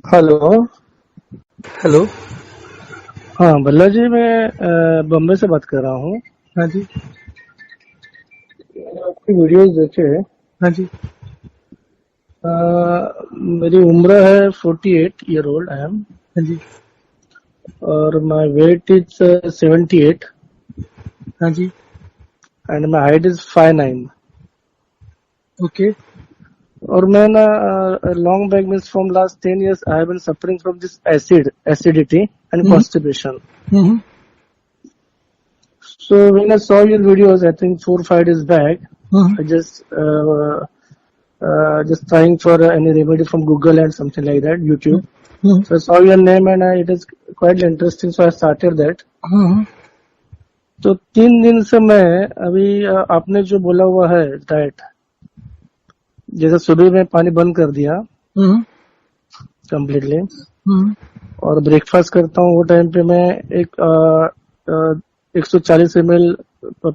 Hello. Hello. हाँ भल्ला जी, मैं बम्बई से बात कर रहा हूँ। हाँ जी। मैंने आपकी वीडियोस देखे। हाँ जी। अ, मेरी उम्र है 48 ईयर ओल्ड आई एम, हाँ जी। और माय वेट इज 78 हाँ जी। And my height is 5'9". Okay. और मैं ना long back means from last 10 years I have been suffering from this acidity and hmm. Constipation. Hmm. So when I saw your videos, I think 4 5 days back, hmm. I just trying for any remedy from Google and something like that, YouTube. Hmm. So I saw your name and it is quite interesting. So I started that. हम्म। तो 3 दिन से मैं अभी आपने जो बोला हुआ है डाइट, जैसे सुबह में पानी बंद कर दिया हम्म। कम्प्लीटली, हम्म। और ब्रेकफास्ट करता हूँ वो टाइम पे मैं एक 140 ml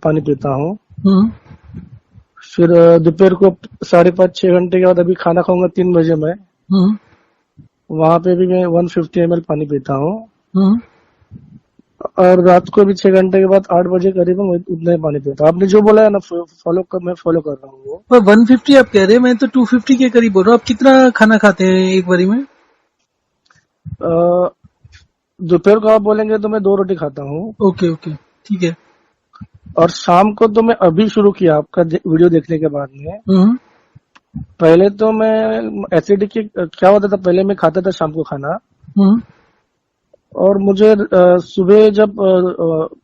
पानी पीता हूँ. हम्म। फिर दोपहर को 5.5 6 घंटे के बाद अभी खाना खाऊंगा 3 बजे मैं, हम्म। वहां पे भी मैं 150 ml पानी पीता हूँ. हम्म। और रात को भी 6 घंटे के बाद 8 बजे करीब मैं उतना ही पानी पीता हूँ. आपने जो बोला है ना मैं फॉलो कर रहा हूँ वो. पर 150 आप कह रहे हैं, मैं तो 250 के करीब बोल रहा हूँ। आप कितना खाना खाते हैं एक बारी में? अ, दोपहर को आप बोलेंगे तो मैं 2 रोटी खाता हूँ. ओके ओके, ठीक है। और शाम को तो मैं अभी शुरू किया आपका वीडियो देखने के बाद में. हम्म। पहले तो मैं एसिडिटी क्या होता था, पहले मैं खाता था शाम को खाना, हम्म। और मुझे सुबह जब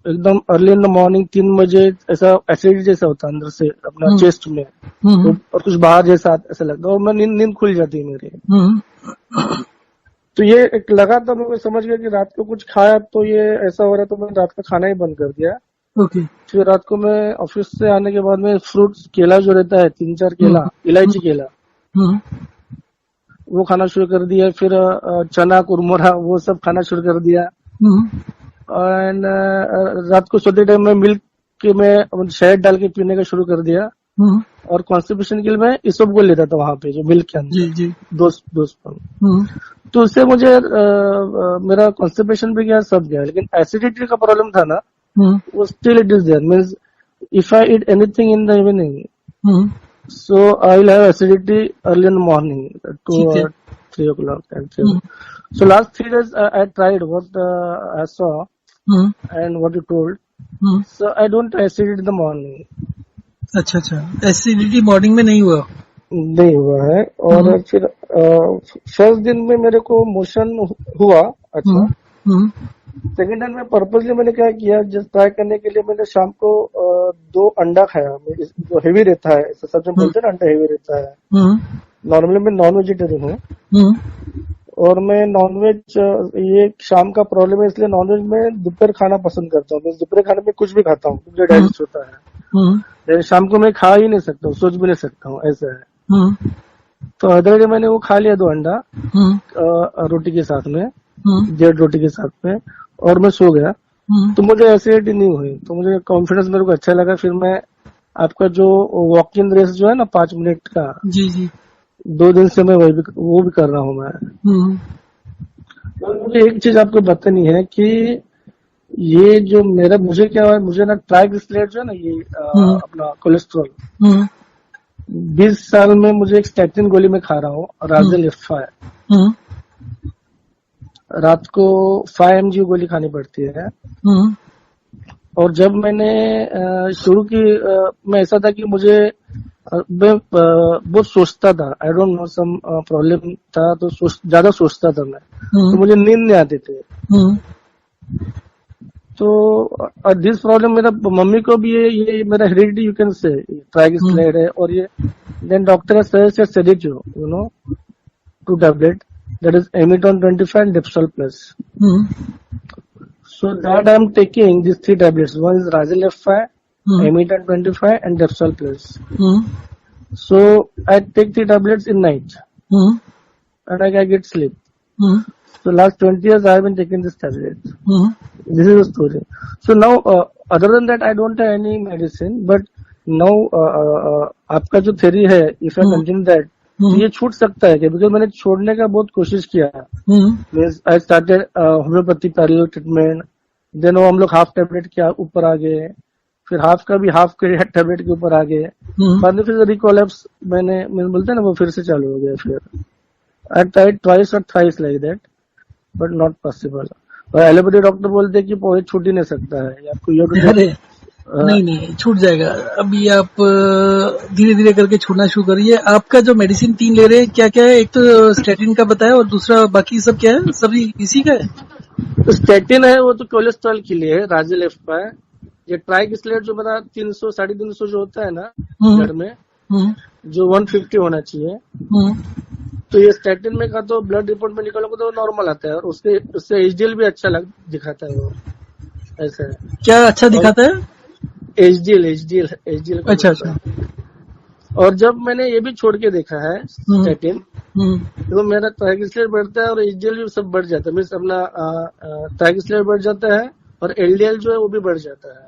एकदम अर्ली इन द मॉर्निंग 3 बजे ऐसा एसिडिटी जैसा होता है अंदर से अपना हम्म। चेस्ट में, हम्म। और कुछ बाहर जैसा ऐसा लगता है, और मैं नींद नींद खुल जाती है मेरी. हम्म। तो ये एक लगा, तो मैं समझ गया कि रात को कुछ खाया तो ये ऐसा हो रहा है, तो मैंने रात का खाना ही बंद कर दिया. ओके। फिर रात को मैं ऑफिस से आने के बाद में फ्रूट्स, केला जो रहता है 3 4 हम्म। केला, इलायची केला, हम्म। वो खाना शुरू कर दिया. फिर चना कुरमुरा वो सब खाना शुरू कर दिया. हम्म। एंड रात को सोते टाइम में मिल्क के में शहद डाल के पीने का शुरू कर दिया. हम्म। और कॉन्स्टिपेशन के लिए मैं इसबगोल लेता था वहां पे जो मिल्क के जी अंदर, जी। दो स्पून. हम्म। तो उससे मुझे मेरा कॉन्स्टिपेशन भी गया, सब गया, लेकिन एसिडिटी का प्रॉब्लम था ना, हम्म। वो still it is there. Means if I eat anything in the evening, hmm. so I will have acidity early in the morning, 2 ठीक है। or 3 o'clock and 3 hmm. o'clock. So last 3 days I tried what I saw hmm. and what you told. Hmm. So I don't acidity in the morning. अच्छा अच्छा, acidity morning में नहीं हुआ? नहीं हुआ है. हम्म। और फिर फर्स्ट दिन में मेरे को मोशन हुआ. अच्छा. हम्म। हम्म। सेकेंड टाइम में पर्पजली मैंने क्या किया, जस्ट ट्राई करने के लिए मैंने शाम को 2 अंडा खाया. जो हेवी रहता है, सब में हम्म। बोलते हैं ना अंडा हेवी रहता है. हम्म। नॉर्मली मैं नॉन वेजिटेरियन हूँ, हम्म। और मैं नॉनवेज, ये शाम का प्रॉब्लम है, इसलिए नॉनवेज में दोपहर खाना पसंद करता हूँ. मैं दोपहर खाने में कुछ भी खाता हूँ, मुझे हम्म। डाइजेस्ट होता है. हम्म। लेकिन शाम को मैं खा ही नहीं सकता हूँ, सोच भी नहीं सकता हूँ, ऐसा है. हम्म। तो अदर डे मैंने वो खा लिया 2 अंडा हम्म। रोटी के साथ में, हम्म। 1.5 रोटी के साथ में, और मैं सो गया. हम्म। तो मुझे एसिडिटी नहीं हुई, तो मुझे कॉन्फिडेंस मेरे को अच्छा लगा. फिर मैं आपका जो वॉक इन रेस जो है ना 5 मिनट का, जी जी। 2 दिन से मैं वो भी कर रहा हूँ मैं. हम्म। और मुझे एक चीज आपको बतानी है कि ये जो मुझे क्या हुआ है, मुझे ना ट्राइग्लिसराइड जो है ना, ये हम्म। अपना कोलेस्ट्रॉल, हम्म। 20 साल में मुझे एक स्टैटिन गोली में खा रहा हूँ, हम्म। राजेल एफ है. हम्म। रात को 5 mg गोली खानी पड़ती है. हम्म। और जब मैंने शुरू की, मैं ऐसा था कि मुझे मैं बहुत सोचता था. I don't know, some problem था, तो ज्यादा सोचता था मैं, तो हम्म। मुझे नींद नहीं आती थी. हम्म। तो दिस प्रॉब्लम मेरा मम्मी को भी ये मेरा heredity you can say hmm. Triglyceride है. और ये then doctor suggested sedative, you know, 2 tablet, that is Amiton 25 and Depsol Plus. Hmm. So that I am taking these 3 tablets. One is Razel F5, hmm. Amiton 25 and Depsol Plus. Hmm. So I take 3 tablets in night hmm. and I get sleep. Hmm. So last 20 years I have been taking this tablet. Hmm. This is the story. So now other than that I don't have any medicine, but now आपका जो theory है, if I hmm. continue that, तो ये छूट सकता है क्या? Because मैंने छोड़ने का बहुत कोशिश किया। I started homeopathy parallel treatment, then वो हम लोग हाफ टेबलेट के ऊपर आ गए, फिर हाफ का भी हाफ के टेबलेट के ऊपर आ गए, बाद में फिर रिकोलैप्स मैंने बोलते हैं ना, वो फिर से चालू हो गया। फिर आई ट्राइड ट्वाइस और thrice like that, but not possible. और एलोपैथी डॉक्टर बोलते हैं कि पोहे छूट ही नहीं सकता है, आपको ये अरे नहीं छूट जाएगा। अभी आप धीरे धीरे करके छूटना शुरू करिए। आपका जो मेडिसिन 3 ले रहे हैं क्या क्या है? एक तो स्टेटिन का बताया और दूसरा बाकी सब क्या है? सभी इसी का है? तो स्टेटिन है वो तो कोलेस्ट्रॉल के लिए है, राजिल एफ का है। ये ट्राइग्लिसराइड जो बता 300 350 जो होता है ना ब्लड में, जो 150 होना चाहिए, तो ये स्टेटिन में का तो ब्लड रिपोर्ट में निकलोगे तो नॉर्मल आता है, और उससे एचडीएल भी अच्छा दिखाता है वो, ऐसा है। क्या अच्छा दिखाता है? एचडीएल अच्छा। और जब मैंने ये भी छोड़ के देखा है स्टेटिन, तो मेरा ट्राइग्लिसराइड बढ़ता है और एचडीएल भी सब बढ़ जाता है। मीन्स अपना ट्राइग्लिसराइड बढ़ जाता है और एलडीएल जो है वो भी बढ़ जाता है।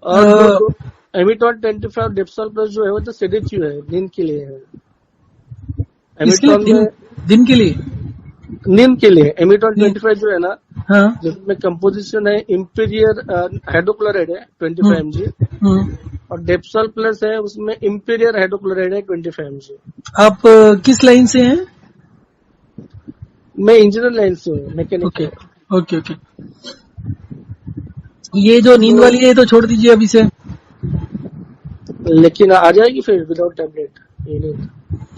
और एमिटॉन 25 डेप्सोल प्लस जो है वो तो सेडेटिव है, नींद के लिए है। एमिटॉन में दिन के लिए, नींद के लिए एमिटॉन 25 जो है ना, हाँ, जिसमें कंपोजिशन है इंपीरियर हाइड्रोक्लोराइड है 25 mg, और डेप्सोल प्लस है उसमें इंपीरियर हाइड्रोक्लोराइड है 25 mg। आप किस लाइन से हैं? मैं इंजीनियर लाइन से हूँ, मैकेनिकल। ओके। ये जो नींद वाली है ये तो छोड़ दीजिए अभी से। लेकिन आ जाएगी फिर विदाउट टैबलेट ये नींद?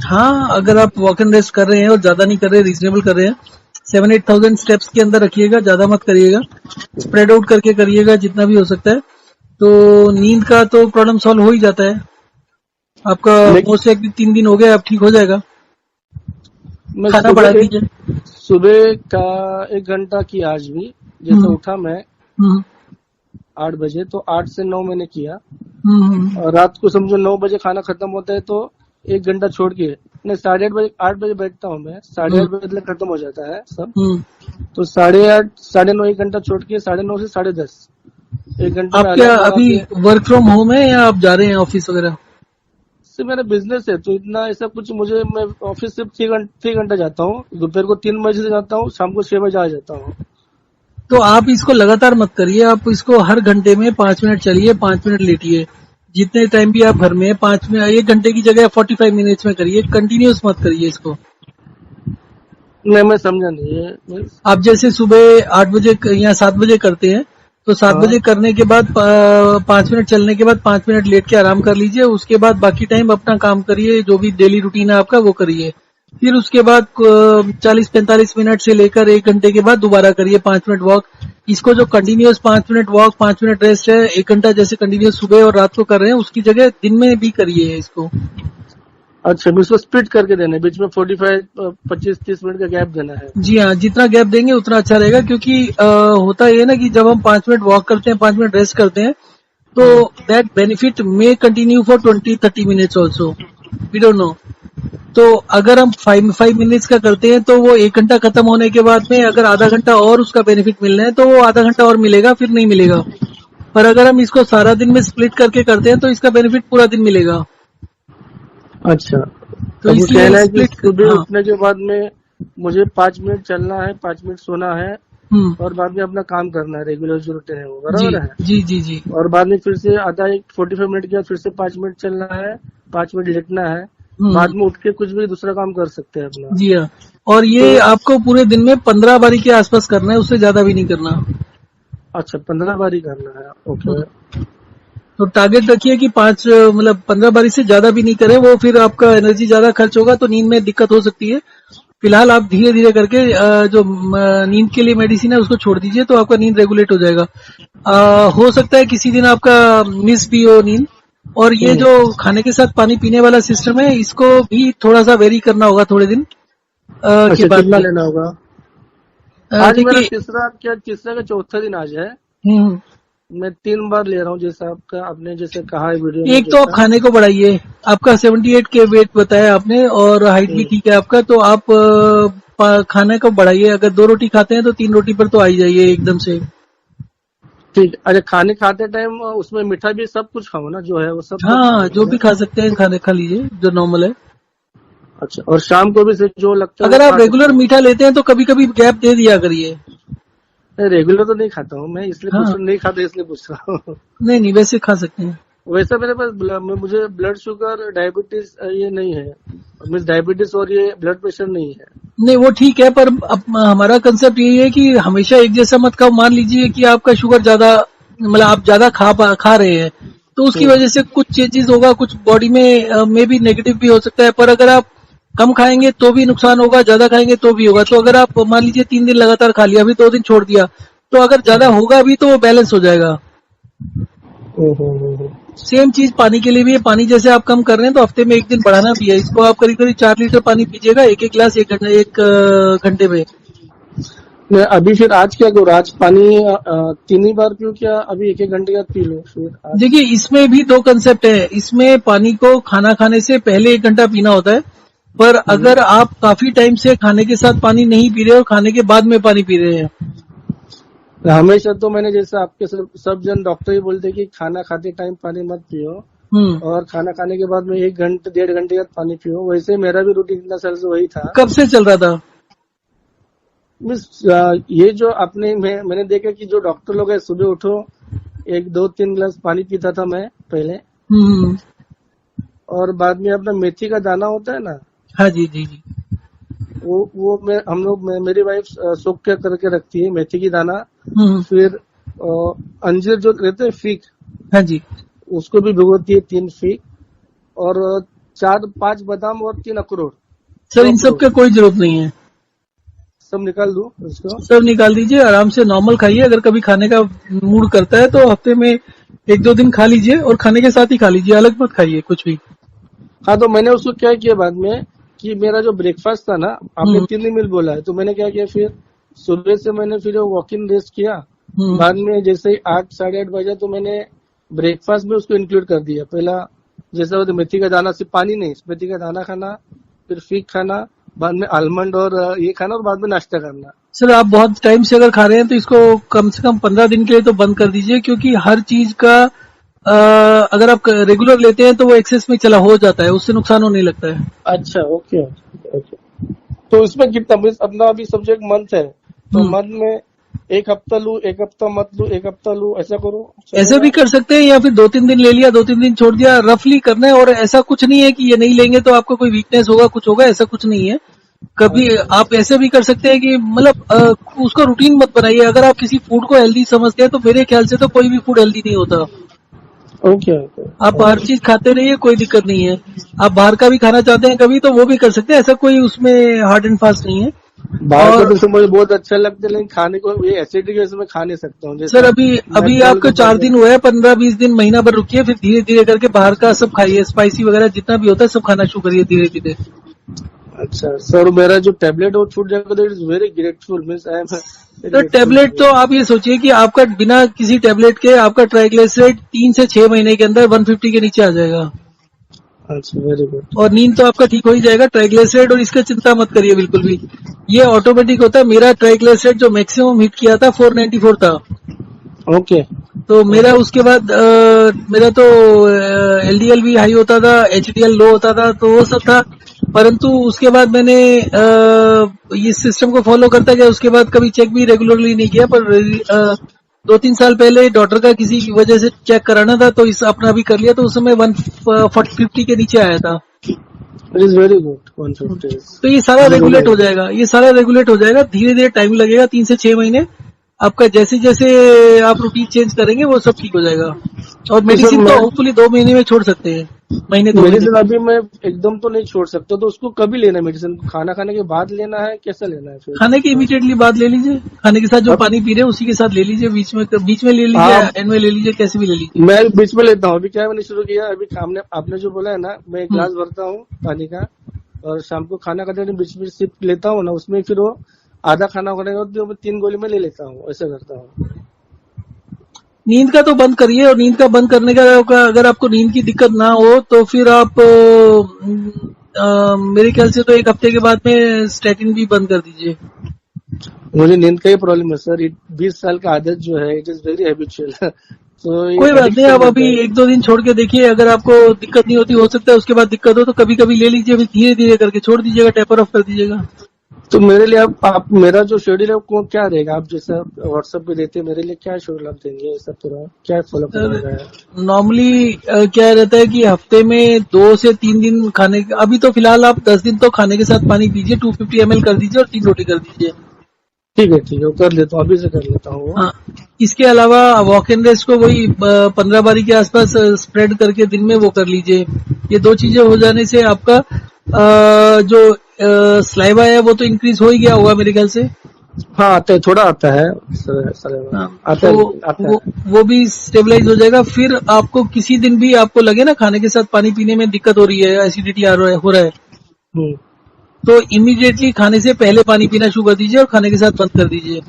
हाँ, अगर आप वॉक एंड रेस्ट कर रहे हैं और ज्यादा नहीं कर रहे, रीजनेबल कर रहे हैं, 7-8,000 स्टेप्स के अंदर रखिएगा, ज्यादा मत करिएगा, स्प्रेड आउट करके करिएगा जितना भी हो सकता है। तो नींद का तो प्रॉब्लम सॉल्व हो ही जाता है आपका। मोस्ट से 3 दिन हो गया, अब ठीक हो जाएगा। खाना बढ़ा दीजिए। सुबह का 1 घंटा की आज भी, जैसे उठा मैं 8 बजे, तो 8 से 9 मैंने किया। और रात को समझो 9 बजे खाना खत्म होता है तो 1 घंटा छोड़ के, नहीं 8:30 8 बजे बैठता हूँ मैं, 8:30 बजे तक खत्म हो जाता है सब। तो 8:30 9:30 1 घंटा छोड़ के 9:30 से 10:30 1 घंटा। आप क्या अभी वर्क फ्रॉम होम है या आप जा रहे हैं ऑफिस वगैरह? से मेरा बिजनेस है तो इतना ऐसा कुछ मुझे, मैं ऑफिस सिर्फ 3 घंटा जाता हूँ, दोपहर को 3 बजे से जाता हूँ, शाम को 6 बजे आ जाता हूँ। तो आप इसको लगातार मत करिए, आप इसको हर घंटे में 5 मिनट चलिए, 5 मिनट लेटिए। जितने टाइम भी आप घर में 5 मिनट, 1 घंटे की जगह 45 मिनट्स में करिए, कंटिन्यूस मत करिए इसको। नहीं, मैं समझा नहीं। आप जैसे सुबह 8 बजे या 7 बजे करते हैं, तो 7 बजे करने के बाद 5 मिनट चलने के बाद 5 मिनट लेट के आराम कर लीजिए। उसके बाद बाकी टाइम अपना काम करिए, जो भी डेली रूटीन है आपका वो करिए। फिर उसके बाद 40-45 मिनट से लेकर 1 घंटे के बाद दोबारा करिए 5 मिनट वॉक। इसको जो continuous 5 minute walk 5 minute rest है, 1 घंटा जैसे कंटिन्यूस सुबह और रात को कर रहे हैं, उसकी जगह दिन में भी करिए इसको। अच्छा, इसको स्प्लिट करके देना है, बीच में 25-30 मिनट का गैप देना है? जी हाँ, जितना गैप देंगे उतना अच्छा रहेगा, क्योंकि होता है ना कि जब हम 5 मिनट वॉक करते हैं, 5 मिनट रेस्ट करते हैं, तो that benefit may continue for 20-30 minutes also, we don't know. तो अगर हम 5 मिनट्स का करते हैं तो वो 1 घंटा खत्म होने के बाद में अगर आधा घंटा और उसका बेनिफिट मिलना है तो वो आधा घंटा और मिलेगा, फिर नहीं मिलेगा। पर अगर हम इसको सारा दिन में स्प्लिट करके करते हैं तो इसका बेनिफिट पूरा दिन मिलेगा। अच्छा, तो इसलिए कहना है कि सुबह उठने के बाद में मुझे 5 मिनट चलना है, 5 मिनट सोना है, और बाद में अपना काम करना है, रेगुलर जो रूटीन है वो, बराबर है? जी। और बाद में फिर से आधा 45 मिनट के बाद फिर से 5 मिनट चलना है, 5 मिनट लेटना है, बाद में उठ के कुछ भी दूसरा काम कर सकते हैं अपना। जी हाँ, और ये आपको पूरे दिन में 15 बारी के आसपास करना है, उससे ज्यादा भी नहीं करना। अच्छा, 15 बारी करना है, ओके। तो टारगेट रखिए कि 15 बारी से ज्यादा भी नहीं करें, वो फिर आपका एनर्जी ज्यादा खर्च होगा तो नींद में दिक्कत हो सकती है। फिलहाल आप धीरे धीरे करके जो नींद के लिए मेडिसिन है उसको छोड़ दीजिए, तो आपका नींद रेगुलेट हो जाएगा। हो सकता है किसी दिन आपका मिस भी हो नींद। और ये जो खाने के साथ पानी पीने वाला सिस्टम है, इसको भी थोड़ा सा वेरी करना होगा थोड़े दिन के बाद लेना होगा। आज मेरा तीसरा का चौथा दिन आज है। मैं 3 बार ले रहा हूँ, जैसे आपने जैसे कहा है वीडियो में। एक तो आप खाने को बढ़ाइए, आपका 78 के वेट बताया आपने और हाइट भी ठीक है आपका, तो आप खाने को बढ़ाइए। अगर 2 रोटी खाते हैं तो 3 रोटी पर तो आ ही जाइए एकदम से। ठीक। अच्छा, खाने खाते टाइम उसमें मीठा भी सब कुछ खाओ ना, जो है वो सब कुछ हाँ, जो खाओ भी ना? खा सकते हैं खाने खा लीजिए, जो नॉर्मल है। अच्छा, और शाम को भी सिर्फ जो लगता है वो अगर आप खा रेगुलर सकते हो? मीठा लेते हैं तो कभी कभी गैप दे दिया करिए। रेगुलर तो नहीं खाता हूँ मैं, इसलिए पूछ हाँ, रहा, नहीं खाता इसलिए पूछ रहा हूँ। नहीं नहीं, वैसे खा सकते हैं। वैसे मेरे पास मुझे ब्लड शुगर डायबिटीज ये नहीं है, मीन्स डायबिटीज और ये ब्लड प्रेशर नहीं है। नहीं, वो ठीक है, पर अब हमारा कंसेप्ट यही है कि हमेशा एक जैसा मत खाओ। मान लीजिए कि आपका शुगर ज्यादा, मतलब आप ज्यादा खा रहे हैं, तो उसकी हम्म। वजह से कुछ चेंजेस होगा, कुछ बॉडी में भी नेगेटिव भी हो सकता है। पर अगर आप कम खाएंगे तो भी नुकसान होगा, ज्यादा खाएंगे तो भी होगा। तो अगर आप मान लीजिए 3 दिन लगातार खा लिया, अभी 2 दिन छोड़ दिया, तो अगर ज्यादा होगा भी तो वो बैलेंस हो जाएगा। हम्म। सेम चीज पानी के लिए भी है। पानी जैसे आप कम कर रहे हैं तो हफ्ते में 1 दिन बढ़ाना भी है। इसको आप करीब करीब 4 लीटर पानी पीजिएगा, एक एक गिलास, एक घंटे में। मैं अभी फिर आज क्या करूँ? आज पानी 3 ही बार पीऊँ क्या? अभी 1-1 घंटे बाद पी लूँ फिर आज? देखिए, इसमें भी 2 कंसेप्ट है। इसमें पानी को खाना खाने से पहले 1 घंटा पीना होता है। पर हम्म। अगर आप काफी टाइम से खाने के साथ पानी नहीं पी रहे और खाने के बाद में पानी पी रहे हैं, हमेशा तो मैंने, जैसे आपके सब जन डॉक्टर ही बोलते हैं कि खाना खाते टाइम पानी मत पियो, हम्म, और खाना खाने के बाद में 1 घंटे 1.5 घंटे बाद पानी पियो। वैसे मेरा भी रूटीन इतना साल से वही था। कब से चल रहा था? मिस ये जो मैंने देखा कि जो डॉक्टर लोग है, सुबह उठो 1-2-3 गिलास पानी पीता था मैं पहले, हम्म, और बाद में अपना मेथी का दाना होता है ना, हाँ जी जी जी। वो मेरी वाइफ सोख के करके रखती है मेथी की दाना। हम्म, फिर अंजीर जो रहते हैं, फीक, हाँ जी। उसको भी भिगोती है, 3 फीक, और 4-5 बादाम और 3 अखरोट, सर, 2 इन सब अखरोट, का कोई जरूरत नहीं है। सब निकाल दूं इसको? सब निकाल दीजिए, आराम से नॉर्मल खाइए। अगर कभी खाने का मूड करता है तो हफ्ते में 1-2 दिन खा लीजिए, और खाने के साथ ही खा लीजिए, अलग मत खाइए कुछ भी। हाँ, तो मैंने उसको क्या किया बाद में, कि मेरा जो ब्रेकफास्ट था ना, आपने हम्म, 3 मील बोला है, तो मैंने क्या किया, फिर सुबह से मैंने फिर वॉक इन रेस्ट किया। हम्म। बाद में जैसे 8-8:30 बजे, तो मैंने ब्रेकफास्ट में उसको इंक्लूड कर दिया। पहला जैसा वो मेथी का दाना, सिर्फ पानी नहीं, मेथी का दाना खाना, फिर फीक खाना, बाद में आलमंड और ये खाना, और बाद में नाश्ता करना। सर, आप बहुत टाइम से अगर खा रहे हैं तो इसको कम से कम 15 दिन के लिए तो बंद कर दीजिए, क्योंकि हर चीज का अगर आप रेगुलर लेते हैं तो वो एक्सेस में चला हो जाता है, उससे नुकसान होने लगता है। अच्छा, ओके ओके। तो इसमें कितना, मीन्स अपना अभी सब्जेक्ट मंथ है, तो हम्म, मंथ में 1 हफ्ता लू, 1 हफ्ता मत लू, 1 हफ्ता लू, ऐसा करो, ऐसे भी चलेगा? कर सकते हैं, या फिर 2-3 दिन ले लिया, 2-3 दिन छोड़ दिया, रफली करना है। और ऐसा कुछ नहीं है कि ये नहीं लेंगे तो आपको कोई वीकनेस होगा, कुछ होगा, ऐसा कुछ नहीं है। कभी अच्छा, आप ऐसे भी कर सकते हैं कि मतलब उसको रूटीन मत बनाइए। अगर आप किसी फूड को हेल्दी समझते हैं तो मेरे ख्याल से तो कोई भी फूड हेल्दी नहीं होता। ओके ओके आप हर ओके। चीज खाते रहिए, कोई दिक्कत नहीं है। आप बाहर का भी खाना चाहते हैं कभी तो वो भी कर सकते हैं, ऐसा कोई उसमें हार्ड एंड फास्ट नहीं है। बाहर का और तो मुझे बहुत अच्छा लगता है, लेकिन खाने को ये एसिडिटी की वजह से मैं खा नहीं सकता हूँ, सर, जैसा अभी अभी मेटाबॉल आपको का 4 दिन प्रॉब्लम। हुआ है, 15-20 दिन, महीना भर रुकिए, फिर धीरे धीरे करके बाहर का सब खाइए, स्पाइसी वगैरह जितना भी होता है सब खाना शुरू करिए धीरे धीरे। अच्छा सर, मेरा जो टैबलेट वो छूट जाएगा तो it is very grateful, means I am तो ग्रेटफुल टेबलेट टू तो यू। आप ये सोचिए कि आपका बिना किसी टेबलेट के आपका ट्राइग्लिसराइड 3 से 6 महीने के अंदर 150 के नीचे आ जाएगा। अच्छा, वेरी गुड। और नींद तो आपका ठीक हो ही जाएगा। ट्राइग्लिसराइड और इसका चिंता मत करिए बिल्कुल भी, ये ऑटोमेटिक होता है। मेरा ट्राइग्लिसराइड जो मैक्सिमम हिट किया था 494 था। ओके तो मेरा ओके। उसके बाद मेरा तो एलडीएल भी हाई होता था, एचडीएल लो होता था, तो वो सब था। परंतु उसके बाद मैंने इस सिस्टम को फॉलो करता गया। उसके बाद कभी चेक भी रेगुलरली नहीं किया, पर 2-3 साल पहले डॉक्टर का किसी की वजह से चेक कराना था तो इस अपना भी कर लिया, तो उस समय 150 के नीचे आया था। इट इज वेरी गुड, 150 तो ये सारा इज रेगुलेट हो वेरी जाएगा, ये सारा रेगुलेट हो जाएगा। धीरे धीरे टाइम लगेगा, 3 से 6 महीने। आपका जैसे जैसे आप रूटीन चेंज करेंगे वो सब ठीक हो जाएगा। और तो सर मेडिसिन तो मैं, होपफुली 2 महीने में छोड़ सकते हैं, महीने 2 महीने मेडिसिन में। अभी मैं एकदम तो नहीं छोड़ सकता, तो उसको कभी लेना है मेडिसिन? खाना खाने के बाद लेना है, कैसे लेना है फिर खाने के उसको? इमीडिएटली बाद ले लीजिए, खाने के साथ जो अब पानी पी रहे हैं उसी के साथ ले लीजिए, बीच में ले लीजिए, हाँ, एंड में ले लीजिए, कैसे भी ले लीजिए। मैं बीच में लेता हूँ। अभी क्या मैंने शुरू किया, अभी आपने जो बोला है ना, मैं 1 गिलास भरता हूँ पानी का, और शाम को खाना खाते टाइम बीच में सिप लेता हूँ ना, उसमें फिर वो आधा खाना खाने के बाद 3 गोली में ले लेता हूँ, ऐसा करता हूँ। नींद का तो बंद करिए, और नींद का बंद करने का अगर आपको नींद की दिक्कत ना हो तो फिर आप मेरे ख्याल से तो 1 हफ्ते के बाद में स्टैटिन भी बंद कर दीजिए। मुझे नींद का ही प्रॉब्लम है सर। 20 साल का आदत जो है, इट इज वेरी हैबिचुअल। तो ये कोई बात नहीं, addiction आप होता अभी है। 1-2 दिन छोड़ के देखिए, अगर आपको दिक्कत नहीं होती, हो सकता है उसके बाद दिक्कत हो, तो कभी कभी ले लीजिए, फिर धीरे धीरे करके छोड़ दीजिएगा, टेपर ऑफ कर दीजिएगा। तो मेरे लिए आप मेरा जो शेड्यूल है वो क्या रहेगा? आप जैसा व्हाट्सएप पे देते हैं, मेरे लिए क्या शेड्यूल आप देंगे? सब पूरा क्या फॉलो करना है? नॉर्मली क्या रहता है कि हफ्ते में 2 से 3 दिन खाने, अभी तो फिलहाल आप 10 दिन तो खाने के साथ पानी पीजिए, 250 ml कर दीजिए और 3 रोटी कर दीजिए। ठीक है, वो कर लेता हूँ, अभी से कर लेता हूँ। हाँ, इसके अलावा वॉक एंड रेस्ट को वही 15 बारी के आसपास स्प्रेड करके दिन में वो कर लीजिए। ये 2 चीजें हो जाने से आपका जो स्लाइवा है वो तो इंक्रीज हो ही गया होगा मेरे ख्याल से। हाँ, आता है, थोड़ा आता है सर, हाँ, आता तो है, आता है। वो भी स्टेबलाइज हो जाएगा। फिर आपको किसी दिन भी आपको लगे ना खाने के साथ पानी पीने में दिक्कत हो रही है, एसिडिटी हो रहा है, हम्म, तो इमीडिएटली खाने से पहले पानी पीना शुरू कर दीजिए और खाने के साथ बंद कर दीजिए।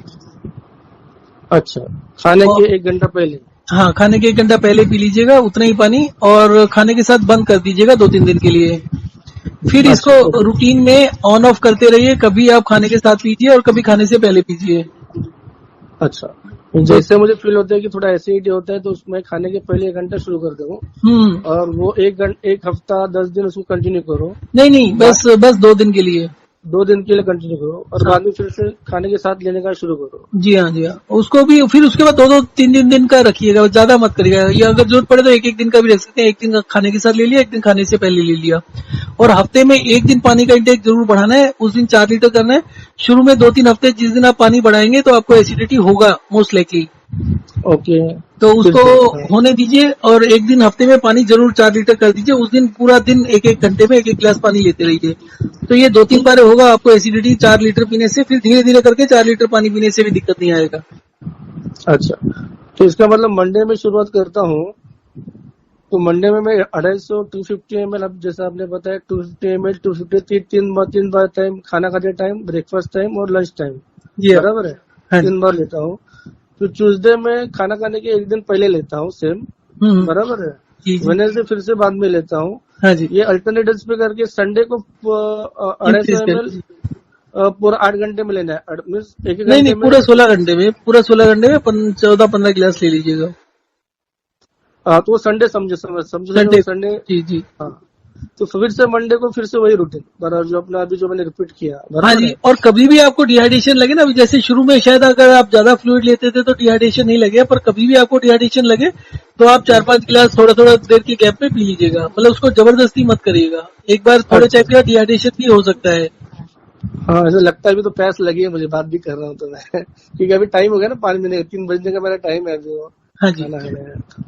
अच्छा, खाने और के 1 घंटा पहले? हाँ, खाने के 1 घंटा पहले पी लीजिएगा उतना ही पानी, और खाने के साथ बंद कर दीजिएगा 2-3 दिन के लिए। फिर अच्छा, इसको रूटीन में ऑन ऑफ करते रहिए, कभी आप खाने के साथ पीजिए और कभी खाने से पहले पीजिए। अच्छा। तो जैसे मुझे फील होता है कि थोड़ा एसिडिटी होता है, तो उसमें खाने के पहले 1 घंटा शुरू कर दूँ, और वो 1 हफ्ता 10 दिन उसको कंटिन्यू करो। नहीं, बस 2 दिन के लिए। 2 दिन के लिए कंटिन्यू करो, और हाँ बाद में फिर से खाने के साथ लेने का शुरू करो। जी हाँ, जी हाँ, उसको भी फिर उसके बाद 2-2, 3 दिन का रखिएगा, ज्यादा मत करिएगा। या अगर जरूरत पड़े तो 1-1 दिन का भी रख सकते हैं, 1 दिन खाने के साथ ले लिया, 1 दिन खाने से पहले ले लिया। और हफ्ते में 1 दिन पानी का इंटेक जरूर बढ़ाना है, उस दिन 4 लीटर करना है। शुरू में 2-3 हफ्ते जिस दिन आप पानी बढ़ाएंगे तो आपको एसिडिटी होगा मोस्ट लाइकली, ओके। तो फिर उसको से होने दीजिए। और 1 दिन हफ्ते में पानी जरूर 4 लीटर कर दीजिए, उस दिन पूरा दिन 1-1 घंटे में 1-1 गिलास पानी लेते रहिए। तो ये 2-3 बार होगा आपको एसिडिटी 4 लीटर पीने से, फिर धीरे धीरे करके 4 लीटर पानी पीने से भी दिक्कत नहीं आएगा। अच्छा, तो इसका मतलब मंडे में शुरुआत करता हूँ, तो मंडे में मैं 250 250 ml, अब जैसा आपने बताया 250 ml 250 तीन बार टाइम, खाना खाते टाइम, ब्रेकफास्ट टाइम और लंच टाइम, जी हाँ, बराबर है? हाँ जी। 3 बार लेता हूँ। तो ट्यूसडे में खाना खाने के 1 दिन पहले लेता हूँ, सेम, बराबर है? जी जी, वेडनेसडे फिर से बाद में लेता हूँ। हाँ जी, ये अल्टरनेट डेज पे करके संडे को 250 इंक्रीज कर ml दीजिए। पूरा 8 घंटे में लेना है, मीन्स एक नहीं घंटे नहीं, में। पूरा 16 घंटे में 14-15 गिलास ले लीजिएगा। हाँ, तो वो संडे समझो संडे, संडे। जी जी, हाँ, तो फिर से मंडे को फिर से वही रूटीन बराबर, जो अपना अभी जो मैंने रिपीट किया, हाँ बराबर जी। है? और कभी भी आपको डिहाइड्रेशन लगे ना, अभी जैसे शुरू में शायद अगर आप ज्यादा फ्लूइड लेते थे तो डिहाइड्रेशन नहीं लगे, पर कभी भी आपको डिहाइड्रेशन लगे तो आप 4-5 गिलास थोड़ा थोड़ा देर की गैप में पी लीजिएगा, मतलब उसको जबरदस्ती मत करिएगा। एक बार थोड़े अच्छा, टाइम का डिहाइड्रेशन भी हो सकता है। हाँ, ऐसा लगता है अभी तो प्यास लगी है मुझे, बात भी कर रहा हूँ तो मैं क्योंकि अभी टाइम हो गया ना, 5 मिनट, 3 बजने का मेरा टाइम है अभी, वो हाँ जी, खाना खाने का।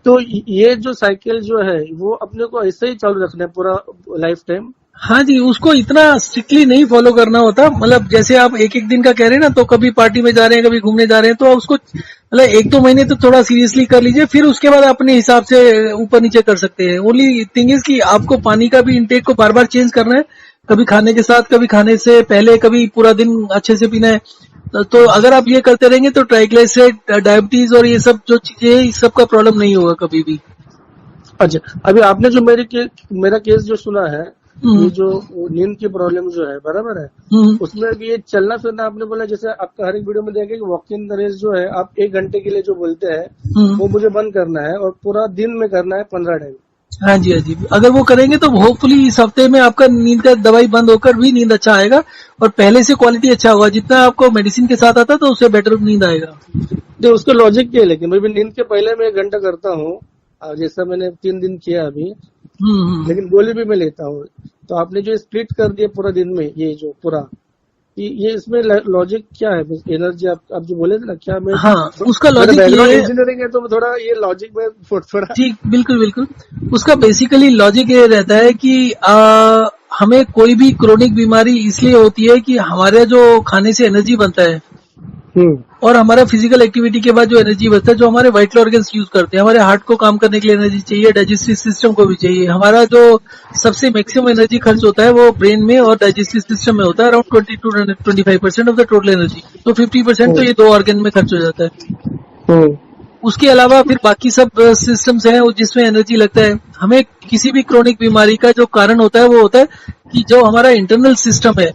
तो ये जो साइकिल जो है वो अपने को ऐसे ही चालू रखना है पूरा लाइफ टाइम? हाँ जी, उसको इतना स्ट्रिक्टली नहीं फॉलो करना होता, मतलब जैसे आप 1-1 दिन का कह रहे हैं ना, तो कभी पार्टी में जा रहे हैं, कभी घूमने जा रहे हैं, तो उसको मतलब 1-2 महीने तो थोड़ा सीरियसली कर लीजिए, फिर उसके बाद अपने हिसाब से ऊपर नीचे कर सकते हैं। ओनली थिंग इज कि आपको पानी का भी इंटेक को बार बार चेंज करना है, कभी खाने के साथ, कभी खाने से पहले, कभी पूरा दिन अच्छे से पीना है। तो अगर आप ये करते रहेंगे तो ट्राइग्लिसराइड, डायबिटीज और ये सब जो चीजें हैं, इस सब का प्रॉब्लम नहीं होगा कभी भी। अच्छा, अभी आपने जो मेरा केस जो सुना है, ये जो नींद की प्रॉब्लम जो है, बराबर है, उसमें भी ये चलना फिरना आपने बोला, जैसे आपका हर एक वीडियो में देखा कि वॉक इन द रेस जो है आप 1 घंटे के लिए जो बोलते हैं वो मुझे बंद करना है, और पूरा दिन में करना है 15 टाइम। हाँ जी, हाँ जी, अगर वो करेंगे तो होपफुली इस हफ्ते में आपका नींद का दवाई बंद होकर भी नींद अच्छा आएगा, और पहले से क्वालिटी अच्छा होगा। जितना आपको मेडिसिन के साथ आता तो उससे बेटर नींद आएगा। तो उसका लॉजिक क्या है? लेकिन मैं भी नींद के पहले मैं 1 घंटा करता हूँ, जैसा मैंने 3 दिन किया अभी, लेकिन गोली भी मैं लेता हूँ। तो आपने जो स्प्लिट कर दिया पूरा दिन में, ये जो पूरा, ये इसमें लॉजिक क्या है? एनर्जी आप जो बोले थे ना, क्या मैं, हाँ, उसका लॉजिक ये बैकग्राउंड है, इंजीनियरिंग है तो थोड़ा ये लॉजिक में थोड़ा। ठीक, बिल्कुल बिल्कुल। उसका बेसिकली लॉजिक ये रहता है कि हमें कोई भी क्रोनिक बीमारी इसलिए होती है कि हमारे जो खाने से एनर्जी बनता है और हमारा फिजिकल एक्टिविटी के बाद जो एनर्जी बचता है, जो हमारे वाइटल ऑर्गन्स यूज करते हैं, हमारे हार्ट को काम करने के लिए एनर्जी चाहिए, डाइजेस्टिव सिस्टम को भी चाहिए। हमारा जो सबसे मैक्सिमम एनर्जी खर्च होता है वो ब्रेन में और डाइजेस्टिव सिस्टम में होता है, around 20-25% of the total energy. तो 50% तो ये 2 ऑर्गन में खर्च हो जाता है। उसके अलावा फिर बाकी सब सिस्टम्स हैं जिसमें एनर्जी लगता है। हमें किसी भी क्रोनिक बीमारी का जो कारण होता है वो होता है कि जो हमारा इंटरनल सिस्टम है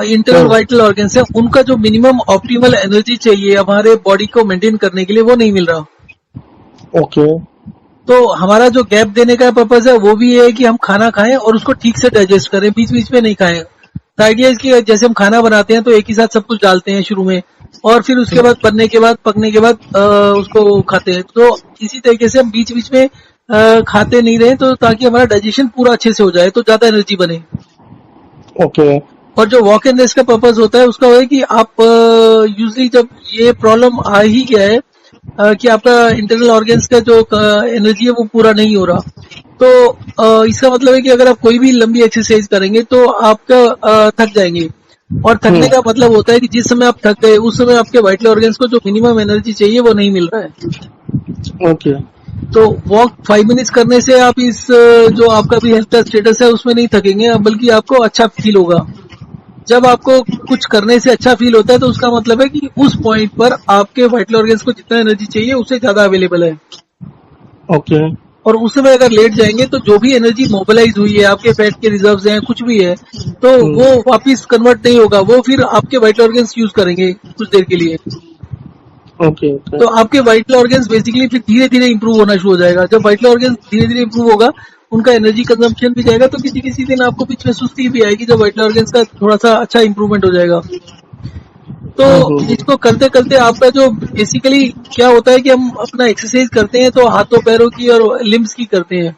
इंटरनल वाइटल ऑर्गन्स है, उनका जो मिनिमम ऑप्टिमल एनर्जी चाहिए हमारे बॉडी को मेंटेन करने के लिए वो नहीं मिल रहा। ओके। तो हमारा जो गैप देने का पर्पज है वो भी ये है कि हम खाना खाएं और उसको ठीक से डाइजेस्ट करें, बीच बीच में नहीं खाएं। तो आइडिया कि जैसे हम खाना बनाते हैं तो एक ही साथ सब कुछ डालते हैं शुरू में, और फिर उसके बाद पकने के बाद उसको खाते हैं। तो इसी तरीके से हम बीच बीच में खाते नहीं रहे, तो ताकि हमारा डाइजेशन पूरा अच्छे से हो जाए, तो ज्यादा एनर्जी बने। ओके। और जो वॉक एंड रेस्ट का पर्पज होता है उसका है कि आप यूजली जब ये प्रॉब्लम आ ही गया है कि आपका इंटरनल ऑर्गन्स का जो एनर्जी है वो पूरा नहीं हो रहा, तो इसका मतलब है कि अगर आप कोई भी लंबी एक्सरसाइज करेंगे तो आपका थक जाएंगे। और थकने का मतलब होता है कि जिस समय आप थक गए उस समय आपके वाइटल ऑर्गन्स को जो मिनिमम एनर्जी चाहिए वो नहीं मिल रहा है। ओके। तो वॉक 5 मिनट्स करने से आप इस जो आपका भी हेल्थ का स्टेटस है उसमें नहीं थकेंगे, बल्कि आपको अच्छा फील होगा। जब आपको कुछ करने से अच्छा फील होता है तो उसका मतलब है कि उस पॉइंट पर आपके वाइटल ऑर्गन्स को जितना एनर्जी चाहिए उससे ज्यादा अवेलेबल है। ओके। और उस समय अगर लेट जाएंगे तो जो भी एनर्जी मोबिलाइज हुई है, आपके फैट के रिजर्व्स हैं, कुछ भी है, तो वो वापिस कन्वर्ट नहीं होगा, वो फिर आपके वाइटल ऑर्गन्स यूज करेंगे कुछ देर के लिए। ओके। तो आपके वाइटल ऑर्गन्स बेसिकली फिर धीरे धीरे इंप्रूव होना शुरू हो जाएगा। जब वाइटल ऑर्गन्स धीरे धीरे इंप्रूव होगा, उनका एनर्जी कंजम्पशन भी जाएगा, तो किसी किसी दिन आपको बीच में सुस्ती भी आएगी जब वाइटल ऑर्गन्स का थोड़ा सा अच्छा इंप्रूवमेंट हो जाएगा। तो इसको करते करते आपका जो बेसिकली क्या होता है कि हम अपना एक्सरसाइज करते हैं तो हाथों पैरों की और लिम्स की करते हैं।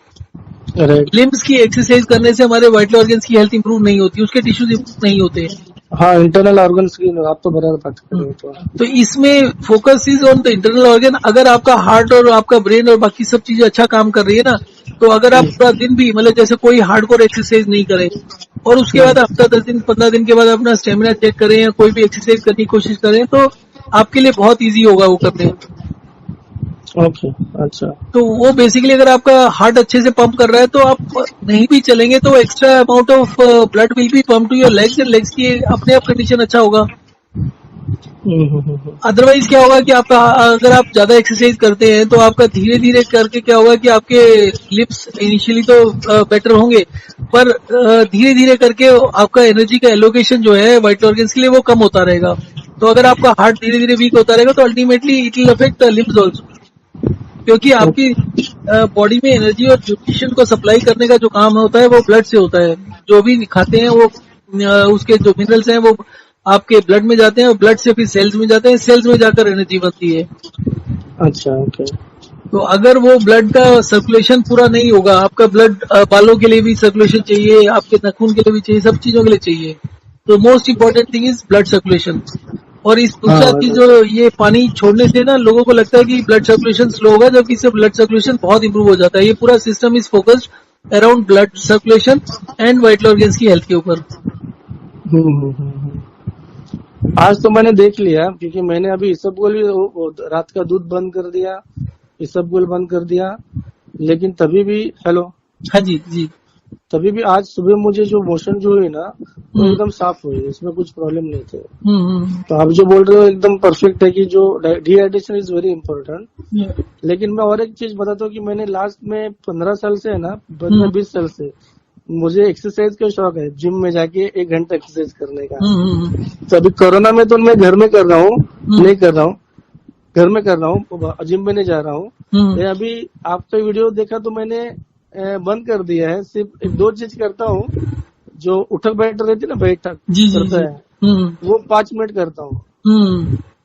राइट। लिम्स की एक्सरसाइज करने से हमारे वाइटल ऑर्गन्स की हेल्थ इंप्रूव नहीं होती, उसके टिश्यूज इंप्रूव नहीं होते। हाँ, इंटरनल ऑर्गन्स की आप तो बराबर बात कर रहे हो। तो इसमें focus is on the internal organ. अगर आपका हार्ट और आपका ब्रेन और बाकी सब चीजें अच्छा काम कर रही है ना, तो अगर आप पूरा दिन भी मतलब जैसे कोई हार्डकोर एक्सरसाइज नहीं करे और उसके बाद हफ्ता 10 दिन 15 दिन के बाद अपना स्टेमिना चेक करें या कोई भी एक्सरसाइज करने की कोशिश करें, तो आपके लिए बहुत इजी होगा वो करने। ओके। अच्छा। तो वो बेसिकली अगर आपका हार्ट अच्छे से पंप कर रहा है तो आप नहीं भी चलेंगे तो extra amount of blood will be pump to your legs, and legs की अपने आप कंडीशन अच्छा होगा। अदरवाइज क्या होगा कि आपका अगर आप ज्यादा एक्सरसाइज करते हैं तो आपका धीरे धीरे करके क्या होगा कि आपके लिप्स इनिशियली तो बेटर होंगे, पर धीरे धीरे करके आपका एनर्जी का एलोकेशन जो है वाइटल ऑर्गन्स के लिए वो कम होता रहेगा। तो अगर आपका हार्ट धीरे धीरे वीक होता रहेगा तो ultimately it will affect the limbs also, क्योंकि आपकी बॉडी में एनर्जी और न्यूट्रिशन को सप्लाई करने का जो काम होता है वो ब्लड से होता है। जो भी खाते हैं वो उसके जो मिनरल्स हैं वो आपके ब्लड में जाते हैं और ब्लड से फिर सेल्स में जाते हैं, सेल्स में जाकर एनर्जी बनती है। अच्छा। ओके। तो अगर वो ब्लड का सर्कुलेशन पूरा नहीं होगा, आपका ब्लड बालों के लिए भी सर्कुलेशन चाहिए, आपके नाखून के लिए भी चाहिए, सब चीजों के लिए चाहिए। तो most important thing is blood circulation. और इस दूसरा चीज जो ये पानी छोड़ने से ना लोगों को लगता है कि ब्लड सर्कुलेशन स्लो होगा, जबकि इससे ब्लड सर्कुलेशन बहुत इंप्रूव हो जाता है। ये पूरा system is focused around blood circulation and vital organs की हेल्थ के ऊपर। आज तो मैंने देख लिया, क्योंकि मैंने अभी इसबगोल भी रात का दूध बंद कर दिया, इसबगोल बंद कर दिया, लेकिन तभी भी हेलो हाँ जी जी। तभी भी आज सुबह मुझे जो मोशन जो हुई ना वो एकदम साफ हुई, इसमें कुछ प्रॉब्लम नहीं थे। तो आप जो बोल रहे हो एकदम परफेक्ट है कि जो डिहाइड्रेशन इज वेरी इंपॉर्टेंट। लेकिन मैं और एक चीज बताता हूँ कि मैंने लास्ट में 15 साल से है ना, 20 साल से मुझे एक्सरसाइज का शौक है, जिम में जाके 1 घंटा एक्सरसाइज करने का। तो अभी कोरोना में तो मैं घर में कर रहा हूँ, नहीं कर रहा हूँ, घर में कर रहा हूँ, जिम में नहीं जा रहा हूँ। अभी आपका वीडियो देखा तो मैंने बंद कर दिया है। सिर्फ 2 चीज करता हूँ, जो उठक बैठक रहती है ना, बैठक करता है वो 5 मिनट करता हूँ,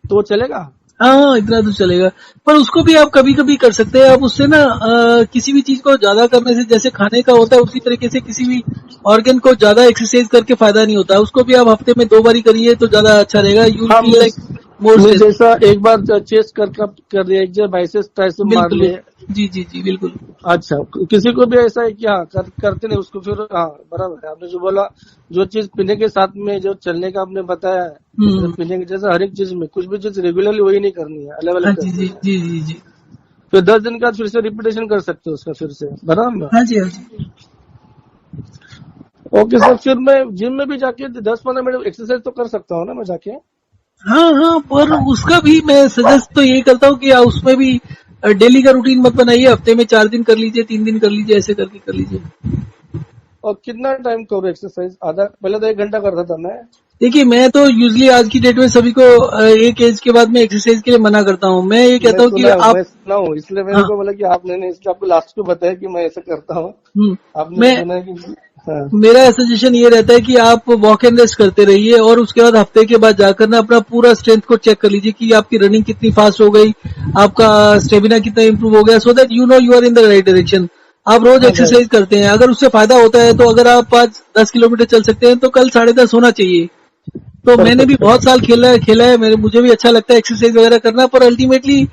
तो चलेगा। हाँ, इतना तो चलेगा, पर उसको भी आप कभी कभी कर सकते हैं। आप उससे ना किसी भी चीज को ज्यादा करने से, जैसे खाने का होता है उसी तरीके से किसी भी ऑर्गन को ज्यादा एक्सरसाइज करके फायदा नहीं होता। उसको भी आप हफ्ते में 2 बार करिए तो ज्यादा अच्छा रहेगा। You feel like more. जैसा एक बार चेस्ट कर दिया, एक जगह बाइसेप्स ट्राइसेप्स मार लिए। जी जी जी बिल्कुल। अच्छा, किसी को भी ऐसा है कि हाँ करते नहीं उसको, फिर हाँ बराबर है आपने जो बोला। जो चीज पीने के साथ में जो चलने का आपने बताया है, पीने के जैसा हर एक चीज में कुछ भी चीज रेगुलरली वही नहीं करनी है, अलग अलग। जी जी जी जी जी। फिर 10 दिन का फिर से रिपीटेशन कर सकते हो उसका, फिर से बराबर। हाँ जी हाँ जी। ओके सर, फिर मैं जिम में भी जाके 10-15 मिनट एक्सरसाइज तो कर सकता हूँ ना मैं जाके। हाँ हाँ, पर उसका भी मैं सजेस्ट तो यही करता हूँ कि उसमें भी डेली का रूटीन मत बनाइए। हफ्ते में 4 दिन कर लीजिए, 3 दिन कर लीजिए, ऐसे करके कर लीजिए। और कितना टाइम करो एक्सरसाइज? आधा, पहले तो 1 घंटा करता था मैं। देखिए, मैं तो यूजली आज की डेट में सभी को एक एज के बाद में एक्सरसाइज के लिए मना करता हूँ। मैं ये कहता हूँ कि आप, मैं सुना हूँ, इसलिए मेरे हाँ, को बोला कि आपने नहीं, इसलिए आपको लास्ट को बताया कि मैं ऐसा करता हूँ। आपने मैं सुना है कि हाँ। मेरा सजेशन ये रहता है कि आप वॉक एंड रेस्ट करते रहिए और उसके बाद हफ्ते के बाद जाकर ना अपना पूरा स्ट्रेंथ को चेक कर लीजिए कि आपकी रनिंग कितनी फास्ट हो गई, आपका स्टेमिना कितना इंप्रूव हो गया, so that you know you are in the right direction. आप रोज हाँ भाई। एक्सरसाइज करते हैं, अगर उससे फायदा होता है तो अगर आप आज 10 किलोमीटर चल सकते हैं तो कल 10.5 होना चाहिए। तो मैंने भी परफेक्ट। बहुत साल खेला है, मुझे भी अच्छा लगता है एक्सरसाइज वगैरह करना, पर अल्टीमेटली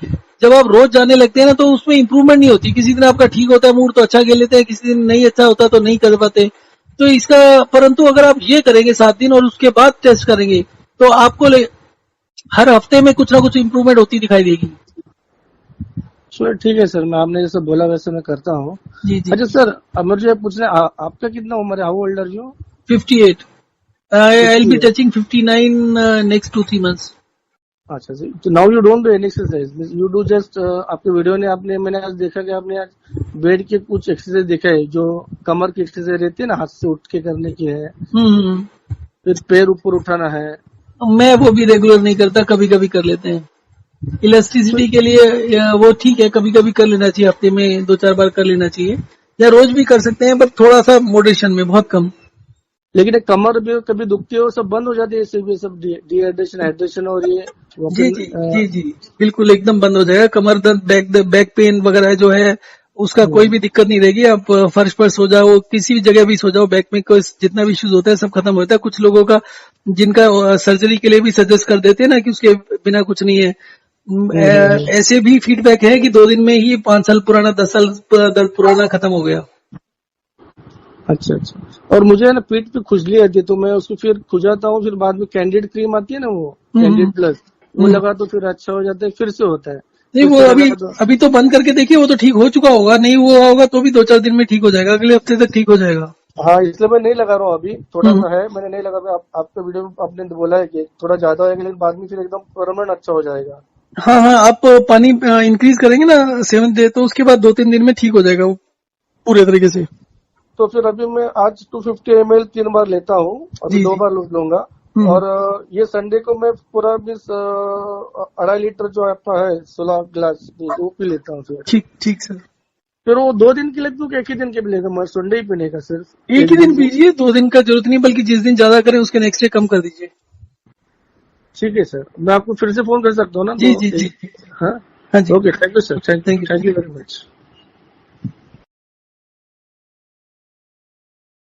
जब आप रोज जाने लगते हैं ना तो उसमें इंप्रूवमेंट नहीं होती। किसी दिन आपका ठीक होता है मूड तो अच्छा खेल लेते हैं, किसी दिन नहीं अच्छा होता तो नहीं कर पाते। तो इसका, परंतु अगर आप ये करेंगे 7 दिन और उसके बाद टेस्ट करेंगे तो आपको हर हफ्ते में कुछ ना कुछ इंप्रूवमेंट होती दिखाई देगी। चलो ठीक है सर, मैं आपने जैसे बोला वैसे मैं करता हूँ। जी जी। अच्छा सर, अब मुझे पूछना है, आपका कितना उम्र है? How old are you? 58। I will be 58। Touching 59 next 2-3 months. अच्छा जी, तो now you don't do any exercise, you do just, आपके वीडियो ने आपने, मैंने आज देखा कि आपने आज बेड के कुछ एक्सरसाइज देखा है, जो कमर की एक्सरसाइज रहती है ना, हाथ से उठ के करने की है, हम्म। फिर पैर ऊपर उठाना है। मैं वो भी रेगुलर नहीं करता, कभी कभी कर लेते हैं तो इलास्टिसिटी के लिए। वो ठीक है, कभी कभी कर लेना चाहिए, हफ्ते में 2-4 बार कर लेना चाहिए, या रोज भी कर सकते हैं, पर थोड़ा सा मॉडरेशन में, बहुत कम। लेकिन एक कमर भी कभी दुखती है, वो सब बंद हो जाती है, इससे भी सब डिहाइड्रेशन, हाइड्रेशन और ये जी वॉकिंग। जी जी जी, बिल्कुल एकदम बंद हो जाएगा। कमर दर्द, बैक पेन वगैरह जो है उसका कोई भी दिक्कत नहीं रहेगी। आप फर्श पर सो जाओ, किसी भी जगह भी सो जाओ, बैक में कोई जितना भी इश्यूज होता है सब खत्म होता है। कुछ लोगों का, जिनका सर्जरी के लिए भी सजेस्ट कर देते हैं ना कि उसके बिना कुछ नहीं है, ऐसे भी फीडबैक है कि 2 दिन में ही 5 साल पुराना, 10 साल दर्द पुराना खत्म हो गया। अच्छा अच्छा। और मुझे है ना पीठ पे खुजली आती है, तो मैं उसको फिर खुजाता हूँ, फिर बाद में कैंडिड क्रीम आती है ना, वो हम्म कैंडिड प्लस, वो हम्म। लगा तो फिर अच्छा हो जाता है, फिर से होता है। नहीं, फिर वो से अभी लगा तो अभी तो बंद करके देखिए, वो तो ठीक हो चुका होगा। नहीं हुआ होगा तो भी 2-4 दिन में ठीक हो जाएगा, अगले हफ्ते तक ठीक हो जाएगा। हाँ, इसलिए मैं नहीं लगा रहा हूँ अभी, थोड़ा हम्म। सा है, मैंने नहीं लगा रहा। आपका वीडियो में आपने बोला है कि थोड़ा ज्यादा होगा, लेकिन बाद में फिर एकदम परमानेंट अच्छा हो जाएगा। हाँ हाँ, आप पानी इंक्रीज करेंगे ना 7 डे, तो उसके बाद 2-3 दिन में ठीक हो जाएगा वो पूरे तरीके से। तो फिर अभी मैं आज 250 ml 3 बार लेता हूँ, अभी जी 2 जी। बार लूंगा। हम्म। और ये संडे को मैं पूरा मिस 2.5 लीटर जो आपका है 16 गिलास, वो पी लेता हूँ फिर। ठीक ठीक सर। फिर वो 2 दिन के लिए दूं कि 1 ही दिन के लिए? मैं संडे ही पीने का सिर्फ एक एक ही दिन दिन को? पीजिए, 2 दिन का जरूरत नहीं, बल्कि जिस दिन ज्यादा करें उसके नेक्स्ट डे कम कर दीजिए। ठीक है सर, मैं आपको फिर से फोन कर सकता हूँ ना जी तो जी जी। हाँ। हाँ जी। Okay, thank you sir, thank you. Thank you very much.